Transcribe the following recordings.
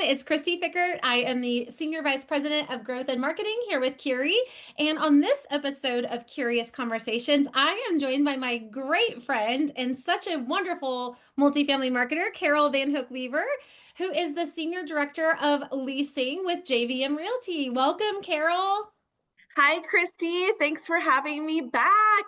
It's Kristi Fickert. I am the Senior Vice President of Growth and Marketing here with Curie. And on this episode of Kurious Conversations, I am joined by my great friend and such a wonderful multifamily marketer, Carroll VanHook-Weaver, who is the Senior Director of Leasing with JVM Realty. Welcome, Carroll. Hi, Kristi. Thanks for having me back.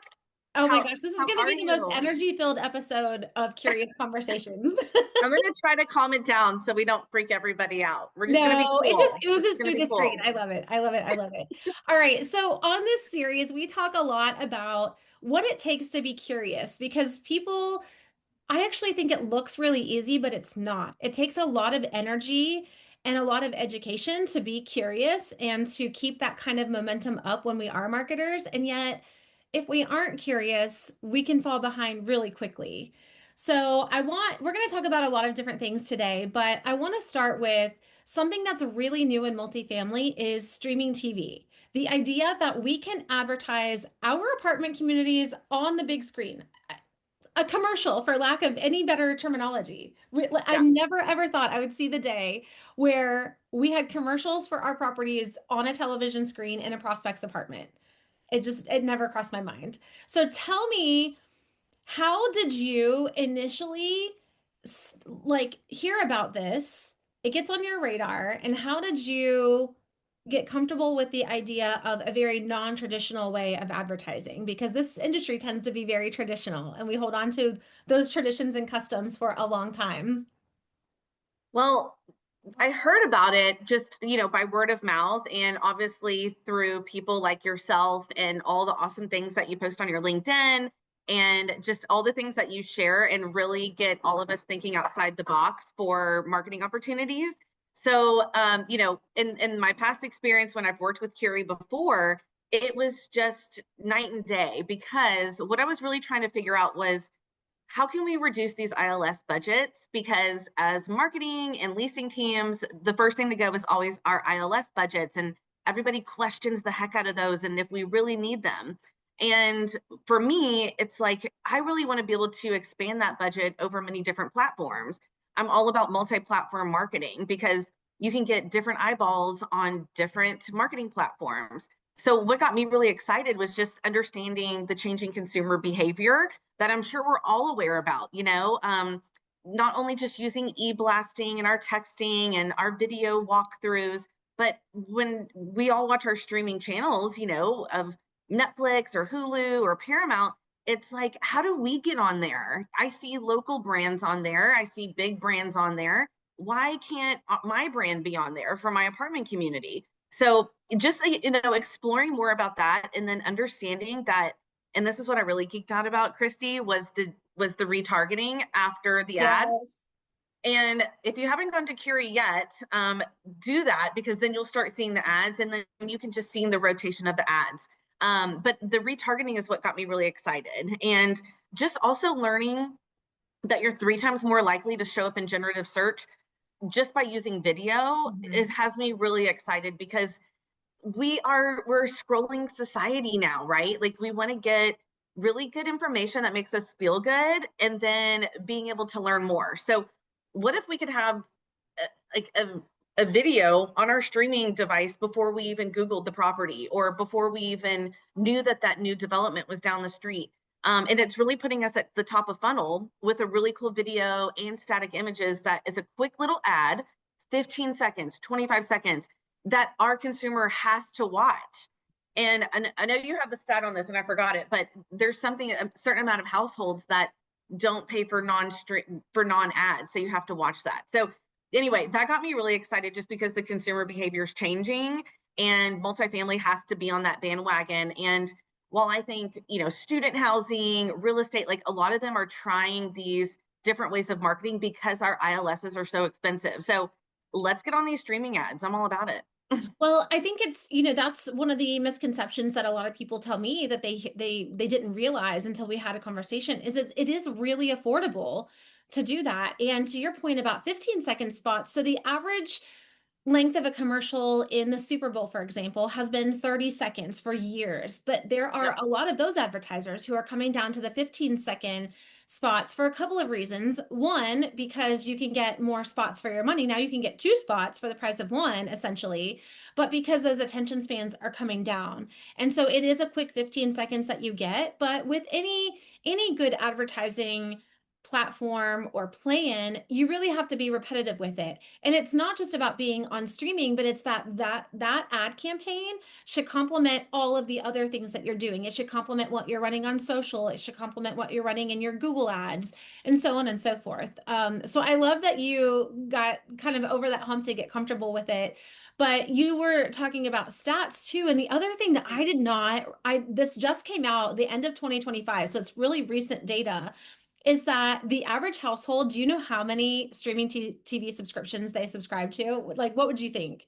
Oh my How gosh, this is how going to are be the most you? energy-filled episode of Kurious Conversations. I'm gonna try to calm it down so we don't freak everybody out. We're just gonna be No, it just cool. We're just oozes gonna through be the screen. cool. I love it. I love it. I love it. All right. So on this series, we talk a lot about what it takes to be curious because people, I actually think it looks really easy, but it's not. It takes a lot of energy and a lot of education to be curious and to keep that kind of momentum up when we are marketers. And yet, if we aren't curious, we can fall behind really quickly. So we're going to talk about a lot of different things today, but I want to start with something that's really new in multifamily is streaming TV. The idea that we can advertise our apartment communities on the big screen, a commercial for lack of any better terminology. I Yeah. never ever thought I would see the day where we had commercials for our properties on a television screen in a prospect's apartment. It never crossed my mind. So tell me, how did you initially like hear about this? It gets on your radar, and how did you get comfortable with the idea of a very non-traditional way of advertising? Because this industry tends to be very traditional, and we hold on to those traditions and customs for a long time. Well, I heard about it just, by word of mouth and obviously through people like yourself and all the awesome things that you post on your LinkedIn and just all the things that you share and really get all of us thinking outside the box for marketing opportunities. So, in my past experience when I've worked with Curie before, it was just night and day because what I was really trying to figure out was how can we reduce these ILS budgets? Because as marketing and leasing teams, the first thing to go is always our ILS budgets, and everybody questions the heck out of those and if we really need them. And for me, it's like I really want to be able to expand that budget over many different platforms. I'm all about multi-platform marketing because you can get different eyeballs on different marketing platforms. So what got me really excited was just understanding the changing consumer behavior that I'm sure we're all aware about, not only just using e-blasting and our texting and our video walkthroughs, but when we all watch our streaming channels, of Netflix or Hulu or Paramount, it's like, how do we get on there? I see local brands on there. I see big brands on there. Why can't my brand be on there for my apartment community? So just, exploring more about that and then understanding that, and this is what I really geeked out about, Kristi, was the retargeting after the ad. Yes. And if you haven't gone to Curie yet, do that because then you'll start seeing the ads and then you can just see the rotation of the ads. But the retargeting is what got me really excited. And just also learning that you're 3 times more likely to show up in generative search just by using video. Mhm. It has me really excited because we're a scrolling society now, right? Like we want to get really good information that makes us feel good and then being able to learn more. So what if we could have like a video on our streaming device before we even Googled the property or before we even knew that that new development was down the street? And it's really putting us at the top of funnel with a really cool video and static images that is a quick little ad, 15 seconds, 25 seconds, that our consumer has to watch. And I know you have the stat on this and I forgot it, but there's a certain amount of households that don't pay for non-ads. So you have to watch that. So anyway, that got me really excited just because the consumer behavior is changing and multifamily has to be on that bandwagon. And while I think, student housing, real estate, like a lot of them are trying these different ways of marketing because our ILSs are so expensive. So let's get on these streaming ads. I'm all about it. Well, I think that's one of the misconceptions that a lot of people tell me that they didn't realize until we had a conversation is that it is really affordable to do that. And to your point about 15-second spots, so the average length of a commercial in the Super Bowl, for example, has been 30 seconds for years. But there are Yep. a lot of those advertisers who are coming down to the 15-second spots for a couple of reasons. One, because you can get more spots for your money. Now you can get two spots for the price of one, essentially, but because those attention spans are coming down. And so it is a quick 15 seconds that you get, but with any good advertising platform or plan, you really have to be repetitive with it. And it's not just about being on streaming, but it's that ad campaign should complement all of the other things that you're doing. It should complement what you're running on social. It should complement what you're running in your Google ads, and so on and so forth. So I love that you got kind of over that hump to get comfortable with it. But you were talking about stats too. And the other thing that I did not, this just came out the end of 2025, so it's really recent data, is that the average household, do you know how many streaming TV subscriptions they subscribe to? Like, what would you think?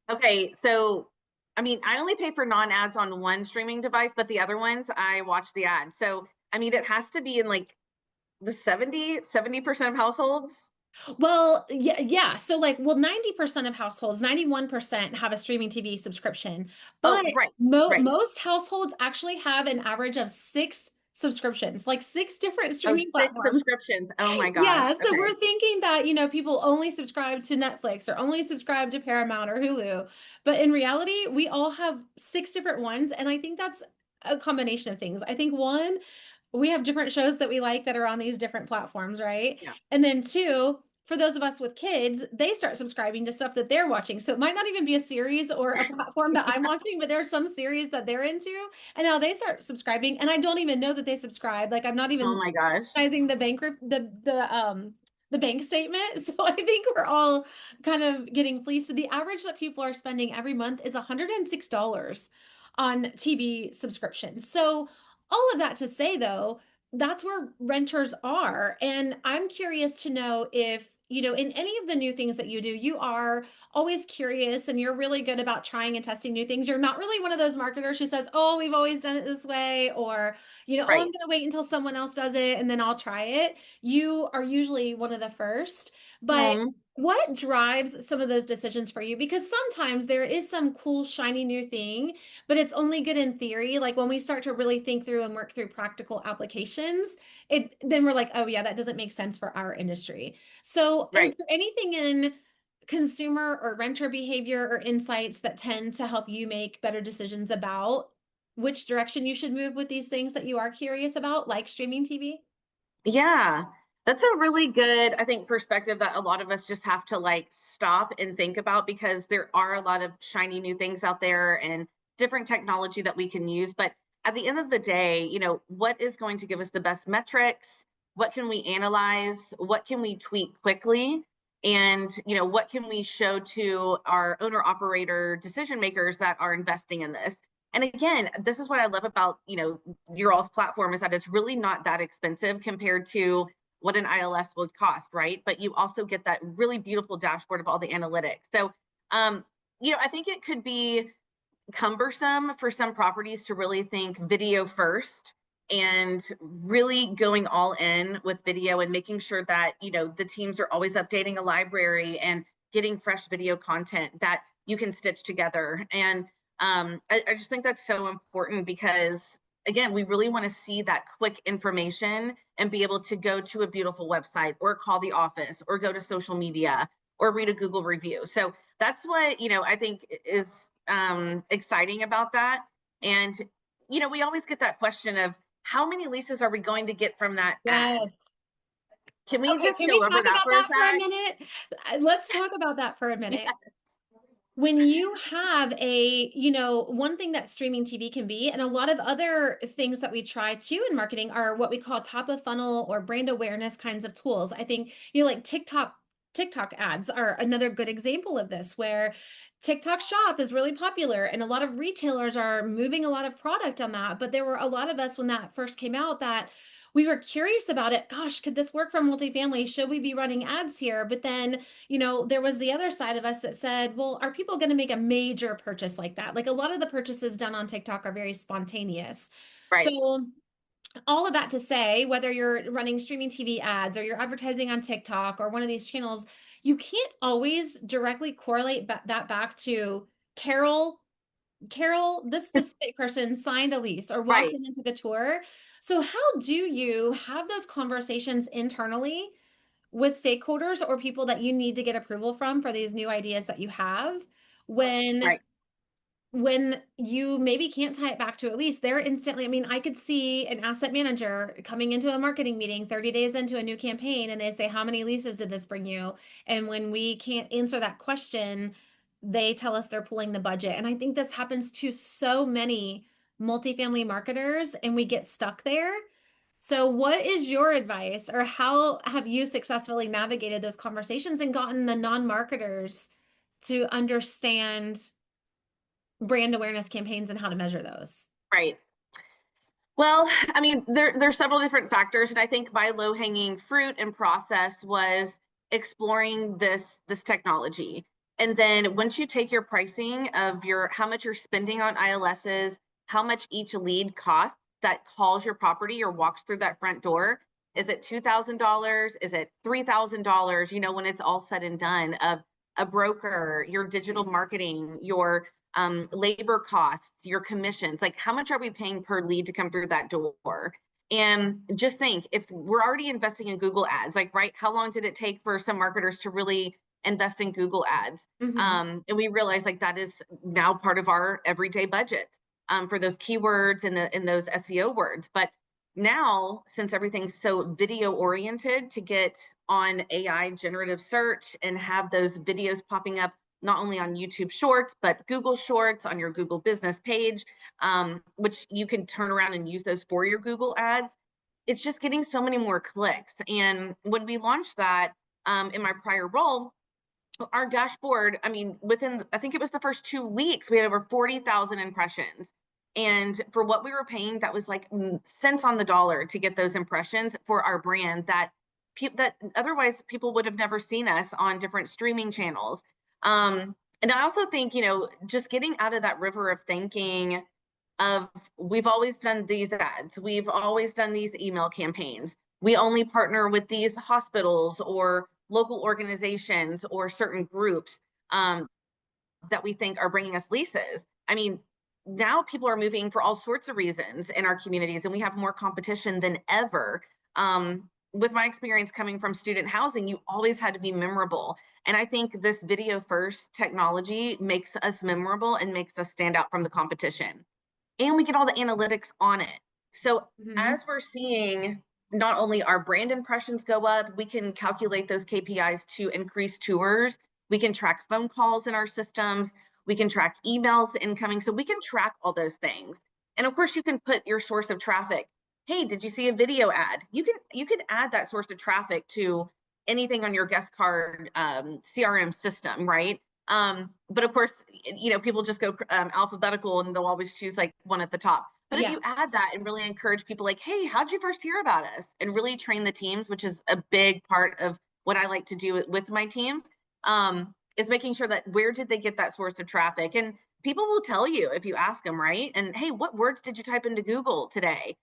Okay, so I mean, I only pay for non-ads on one streaming device, but the other ones I watch the ads. So, I mean, it has to be in like the 70% of households. Well, yeah, yeah. So like, well, 90% of households, 91% have a streaming TV subscription, but Oh, right, right. most households actually have an average of six subscriptions, like six different Oh, streaming six platforms. subscriptions. Oh my gosh. Yeah, so Okay. we're thinking that, people only subscribe to Netflix or only subscribe to Paramount or Hulu. But in reality, we all have six different ones. And I think that's a combination of things. I think one, we have different shows that we like that are on these different platforms, right? Yeah. And then two, for those of us with kids, they start subscribing to stuff that they're watching. So it might not even be a series or a platform that I'm watching, but there's some series that they're into. And now they start subscribing, and I don't even know that they subscribe. Like I'm not Oh even my gosh. recognizing the bank statement. So I think we're all kind of getting fleeced. So the average that people are spending every month is $106 on TV subscriptions. So all of that to say, though, that's where renters are. And I'm curious to know if, in any of the new things that you do, you are always curious and you're really good about trying and testing new things. You're not really one of those marketers who says, oh, we've always done it this way, or, oh, I'm Right. going to wait until someone else does it and then I'll try it. You are usually one of the first. But Mhm. what drives some of those decisions for you? Because sometimes there is some cool, shiny new thing, but it's only good in theory. Like when we start to really think through and work through practical applications, it then we're like, oh yeah, that doesn't make sense for our industry. So is Right. there anything in consumer or renter behavior or insights that tend to help you make better decisions about which direction you should move with these things that you are curious about, like streaming TV? Yeah. That's a really good, I think, perspective that a lot of us just have to like stop and think about because there are a lot of shiny new things out there and different technology that we can use. But at the end of the day, what is going to give us the best metrics? What can we analyze? What can we tweak quickly? And, what can we show to our owner operator decision makers that are investing in this? And again, this is what I love about, your all's platform is that it's really not that expensive compared to what an ILS would cost, right? But you also get that really beautiful dashboard of all the analytics. So, um, I think it could be cumbersome for some properties to really think video first and really going all in with video and making sure that, the teams are always updating a library and getting fresh video content that you can stitch together. And I just think that's so important because again, we really want to see that quick information and be able to go to a beautiful website or call the office or go to social media or read a Google review. So that's what, I think is exciting about that. And, we always get that question of how many leases are we going to get from that ad? Yes. Can we Okay, just can we go over talk that about for a that for a sec? minute? Let's talk about that for a Yeah. minute. When you have one thing that streaming TV can be, and a lot of other things that we try too in marketing are what we call top of funnel or brand awareness kinds of tools. I think, like TikTok ads are another good example of this, where TikTok shop is really popular and a lot of retailers are moving a lot of product on that. But there were a lot of us when that first came out that we were curious about it. Gosh, could this work for multifamily? Should we be running ads here? But then there was the other side of us that said, well, are people going to make a major purchase like that? Like a lot of the purchases done on TikTok are very spontaneous. Right. So, all of that to say, whether you're running streaming TV ads or you're advertising on TikTok or one of these channels, you can't always directly correlate that back to Carroll. This specific person signed a lease or walked Right. in and took a tour. So how do you have those conversations internally with stakeholders or people that you need to get approval from for these new ideas that you have when Right. you maybe can't tie it back to a lease? They're instantly, I mean, I could see an asset manager coming into a marketing meeting 30 days into a new campaign and they say, how many leases did this bring you? And when we can't answer that question, they tell us they're pulling the budget. And I think this happens to so many multifamily marketers and we get stuck there. So what is your advice, or how have you successfully navigated those conversations and gotten the non-marketers to understand brand awareness campaigns and how to measure those? Right. Well, I mean, there's several different factors, and I think my low-hanging fruit and process was exploring this technology. And then once you take your pricing of your how much you're spending on ILSs, how much each lead costs that calls your property or walks through that front door, is it $2,000? Is it $3,000? You know, when it's all said and done, of a broker, your digital marketing, your labor costs, your commissions, like how much are we paying per lead to come through that door? And just think, if we're already investing in Google ads, like, right, how long did it take for some marketers to really invest in Google ads? Mm-hmm. And we realize like that is now part of our everyday budget for those keywords and those SEO words. But now, since everything's so video oriented, to get on AI generative search and have those videos popping up not only on YouTube Shorts, but Google Shorts on your Google business page, which you can turn around and use those for your Google ads. It's just getting so many more clicks. And when we launched that in my prior role, our dashboard, I mean, I think it was the first 2 weeks, we had over 40,000 impressions. And for what we were paying, that was like cents on the dollar to get those impressions for our brand that otherwise people would have never seen us on different streaming channels. And I also think, just getting out of that river of thinking of we've always done these ads, we've always done these email campaigns, we only partner with these hospitals or local organizations or certain groups that we think are bringing us leases. I mean, now people are moving for all sorts of reasons in our communities, and we have more competition than ever. With my experience coming from student housing, you always had to be memorable. And I think this video first technology makes us memorable and makes us stand out from the competition. And we get all the analytics on it. So Mm-hmm. as we're seeing not only our brand impressions go up, we can calculate those KPIs to increase tours. We can track phone calls in our systems. We can track emails incoming. So we can track all those things. And of course, you can put your source of traffic. Hey, did you see a video ad? You can add that source of traffic to anything on your guest card CRM system, right? But of course, people just go alphabetical and they'll always choose like one at the top. But if Yeah. you add that and really encourage people like, hey, how'd you first hear about us? And really train the teams, which is a big part of what I like to do with my teams, is making sure that where did they get that source of traffic? And people will tell you if you ask them, right? And hey, what words did you type into Google today?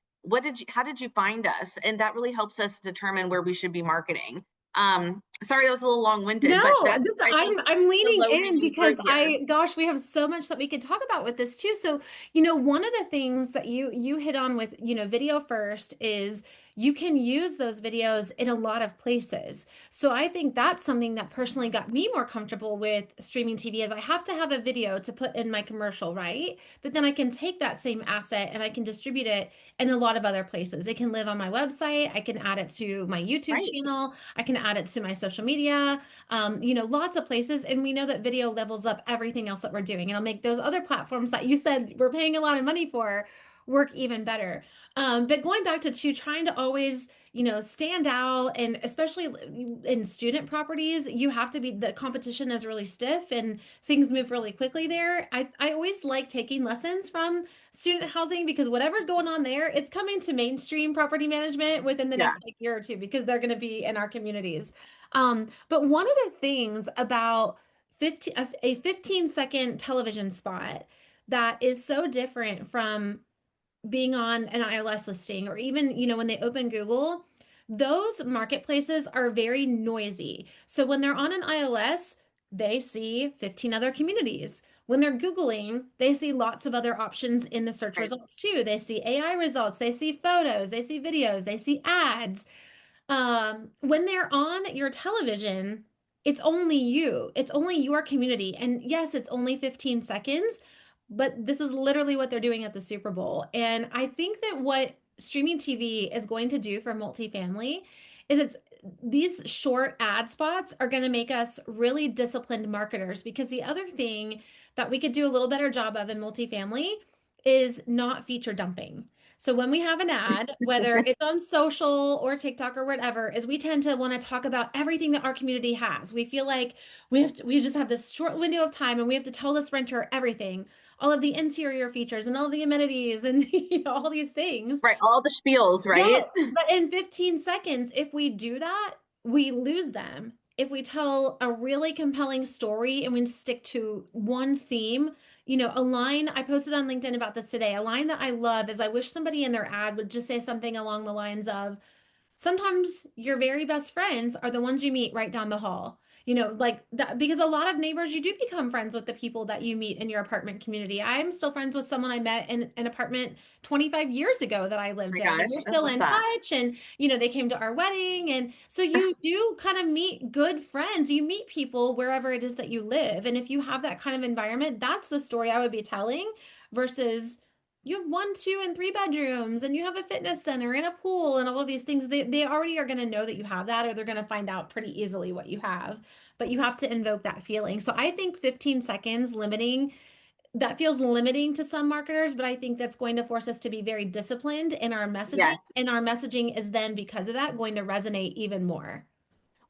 How did you find us? And that really helps us determine where we should be marketing. Sorry, that was a little long-winded, No, but that's, I think, I'm the leaning in low-hanging fruit because here. gosh, we have so much that we could talk about with this too. So, one of the things that you hit on with, video first is you can use those videos in a lot of places. So I think that's something that personally got me more comfortable with streaming TV is I have to have a video to put in my commercial, right? But then I can take that same asset and I can distribute it in a lot of other places. It can live on my website. I can add it to my YouTube Right. channel. I can add it to my social media, lots of places. And we know that video levels up everything else that we're doing. It'll make those other platforms that you said we're paying a lot of money for work even better. But going back to trying to always, stand out, and especially in student properties, you have to be, the competition is really stiff and things move really quickly there. I always like taking lessons from student housing because whatever's going on there, it's coming to mainstream property management within the Yeah. next like year or two because they're going to be in our communities. But one of the things about 15-second television spot that is so different from being on an ILS listing or even, when they open Google, those marketplaces are very noisy. So when they're on an iOS, they see 15 other communities. When they're Googling, they see lots of other options in the search Right. results too. They see AI results, they see photos, they see videos, they see ads. When they're on your television, it's only you. It's only your community. And yes, it's only 15 seconds, but this is literally what they're doing at the Super Bowl. And I think that what streaming TV is going to do for multifamily is it's these short ad spots are going to make us really disciplined marketers because the other thing that we could do a little better job of in multifamily is not feature dumping. So when we have an ad, whether it's on social or TikTok or whatever, is we tend to want to talk about everything that our community has. We feel like we just have this short window of time and we have to tell this renter everything, all of the interior features and all of the amenities and all these things. Right. All the spiels, right? Yes, but in 15 seconds, if we do that, we lose them. If we tell a really compelling story and we stick to one theme, a line I posted on LinkedIn about this today, a line that I love is I wish somebody in their ad would just say something along the lines of, sometimes your very best friends are the ones you meet right down the hall. Like that, because a lot of neighbors, you do become friends with the people that you meet in your apartment community. I'm still friends with someone I met in an apartment 25 years ago that I Oh lived my in, and gosh, we're I still love in that. touch. And, they came to our wedding. And so you do kind of meet good friends. You meet people wherever it is that you live. And if you have that kind of environment, that's the story I would be telling versus you have one, two, and three bedrooms, and you have a fitness center and a pool and all of these things. They already are going to know that you have that, or they're going to find out pretty easily what you have. But you have to invoke that feeling. So I think 15 seconds limiting, that feels limiting to some marketers, but I think that's going to force us to be very disciplined in our messaging. Yes. And our messaging is then, because of that, going to resonate even more.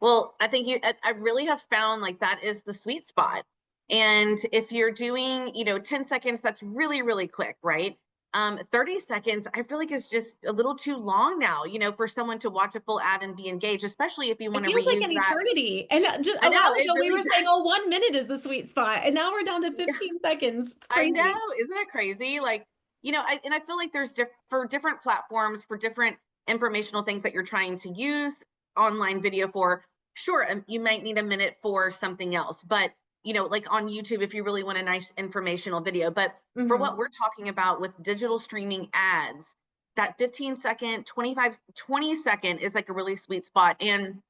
Well, I think I really have found like that is the sweet spot. And if you're doing, 10 seconds, that's really, really quick, right? 30 seconds, I feel like it's just a little too long now, for someone to watch a full ad and be engaged, especially if you It want to feels like reuse an that. eternity. And just I a know while it ago, we really were saying, does. oh, 1 minute is the sweet spot. And now we're down to 15 seconds. It's I know, crazy. isn't that crazy? Like, and I feel like there's for different platforms, for different informational things that you're trying to use online video for. Sure, you might need a minute for something else, but like on YouTube, if you really want a nice informational video. But for what Hmm. we're talking about with digital streaming ads, that 15-second, 25, 20-second is like a really sweet spot. And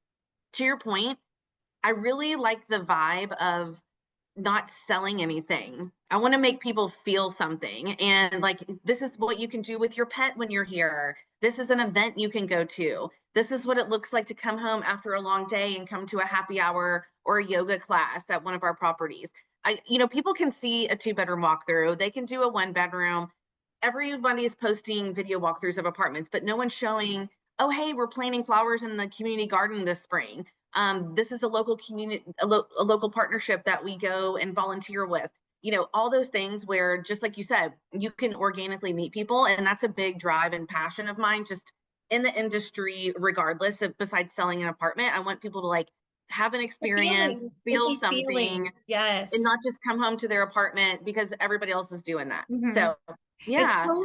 to your point, I really like the vibe of not selling anything. I want to make people feel something. And like, this is what you can do with your pet when you're here. This is an event you can go to. This is what it looks like to come home after a long day and come to a happy hour or a yoga class at one of our properties. People can see a 2-bedroom walkthrough. They can do a 1 bedroom. Everybody is posting video walkthroughs of apartments, but no one's showing, oh, hey, we're planting flowers in the community garden this spring. This is a local community, a local partnership that we go and volunteer with. All those things where, just like you said, you can organically meet people, and that's a big drive and passion of mine. Just in the industry, regardless of besides selling an apartment, I want people to like have an A experience, feeling. It's feel a something, feeling. and Yes. not just come home to their apartment because everybody else is doing that. Hmm. So yeah, but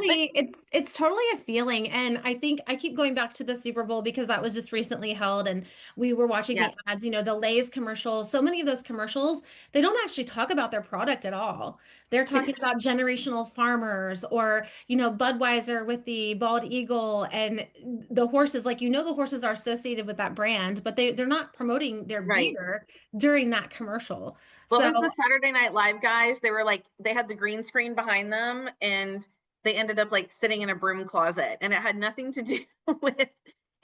It's totally a feeling. And I think I keep going back to the Super Bowl because that was just recently held and we were watching yeah, the ads, the Lay's commercial. So many of those commercials, they don't actually talk about their product at all. They're talking about generational farmers or, Budweiser with the bald eagle and the horses. Like, the horses are associated with that brand, but they're not promoting their right. beer during that commercial. What So was the Saturday Night Live guys? They were like, they had the green screen behind them and they ended up like sitting in a broom closet and it had nothing to do with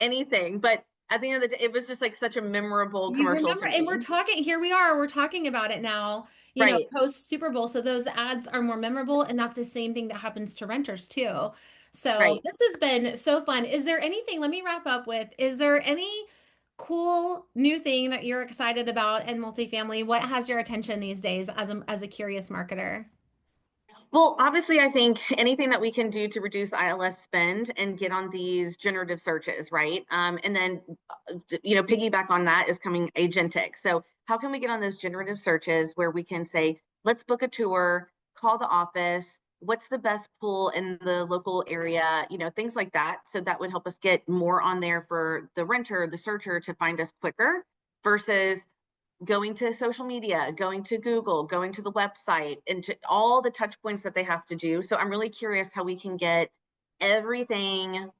anything. But at the end of the day, it was just like such a memorable you commercial remember, to and me. here we are, we're talking about it now, Right. post Super Bowl. So those ads are more memorable, and that's the same thing that happens to renters too. So Right. this has been so fun. Is there anything, let me wrap up with, is there any cool new thing that you're excited about in multifamily? What has your attention these days as a curious marketer? Well, obviously, I think anything that we can do to reduce ILS spend and get on these generative searches, right? And then, piggyback on that is coming agentic. So, how can we get on those generative searches where we can say, let's book a tour, call the office, what's the best pool in the local area, things like that. So that would help us get more on there for the renter, the searcher to find us quicker versus going to social media, going to Google, going to the website, and to all the touch points that they have to do. So I'm really curious how we can get everything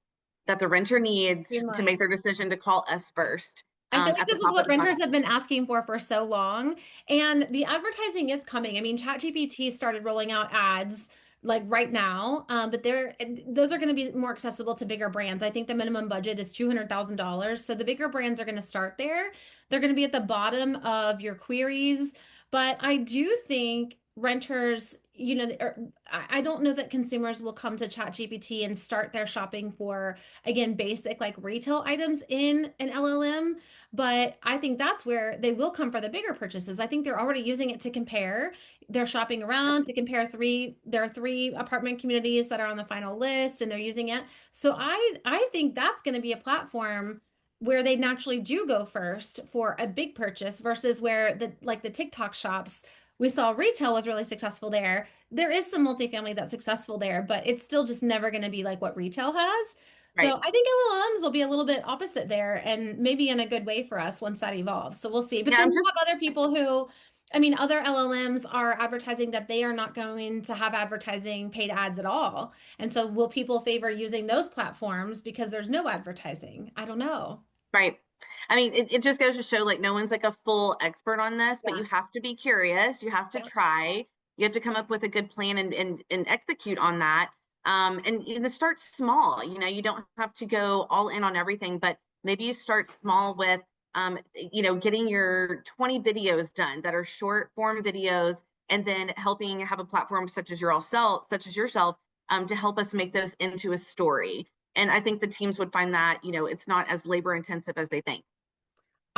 that the renter needs to make Streamline. their decision to call us first, I feel like at the this is top of what the renters funnel. have been asking for so long. And the advertising is coming. I mean, ChatGPT started rolling out ads like right now, but those are going to be more accessible to bigger brands. I think the minimum budget is $200,000. So the bigger brands are going to start there. They're going to be at the bottom of your queries. But I do think renters, I don't know that consumers will come to ChatGPT and start their shopping for, again, basic like retail items in an LLM. But I think that's where they will come for the bigger purchases. I think they're already using it to compare. They're shopping around to compare there are three apartment communities that are on the final list and they're using it. So I think that's going to be a platform where they naturally do go first for a big purchase versus where the TikTok shops, we saw retail was really successful there. There is some multifamily that's successful there, but it's still just never going to be like what retail has. Right. So I think LLMs will be a little bit opposite there and maybe in a good way for us once that evolves. So we'll see. But Yeah, then I'm you just have other people who, I mean, other LLMs are advertising that they are not going to have advertising paid ads at all. And so will people favor using those platforms because there's no advertising? I don't know. right. I mean, it just goes to show like no one's like a full expert on this, but Yeah. you have to be curious. You have to Yep. try. You have to come up with a good plan and execute on that. And start small. You don't have to go all in on everything, but maybe you start small with, getting your 20 videos done that are short form videos, and then helping have a platform such as yourself, to help us make those into a story. And I think the teams would find that, it's not as labor intensive as they think.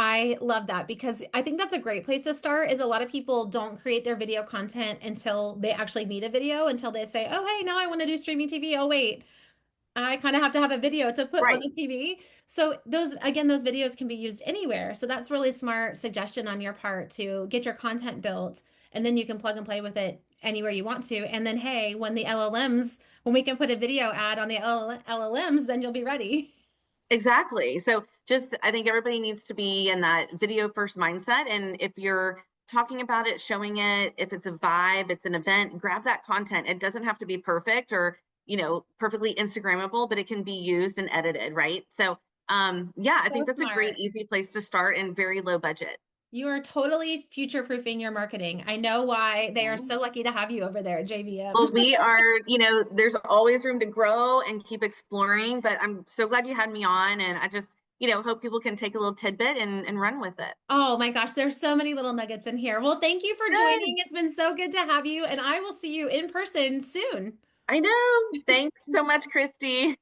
I love that because I think that's a great place to start is a lot of people don't create their video content until they actually need a video, until they say, "Oh, hey, now I want to do streaming TV. Oh, wait, I kind of have to have a video to put on Right. the TV." So those videos can be used anywhere. So that's really smart suggestion on your part to get your content built and then you can plug and play with it anywhere you want to. And then, hey, when we can put a video ad on the LLMs, then you'll be ready. Exactly. So just, I think everybody needs to be in that video first mindset. And if you're talking about it, showing it, if it's a vibe, it's an event, grab that content. It doesn't have to be perfect or, perfectly Instagrammable, but it can be used and edited, right? So, yeah, I So think that's a great, smart. easy place to start and very low budget. You are totally future-proofing your marketing. I know why they are so lucky to have you over there at JVM. Well, we are, there's always room to grow and keep exploring, but I'm so glad you had me on. And I just, hope people can take a little tidbit and run with it. Oh my gosh, there's so many little nuggets in here. Well, thank you for Good. joining. It's been so good to have you, and I will see you in person soon. I know. Thanks so much, Kristi.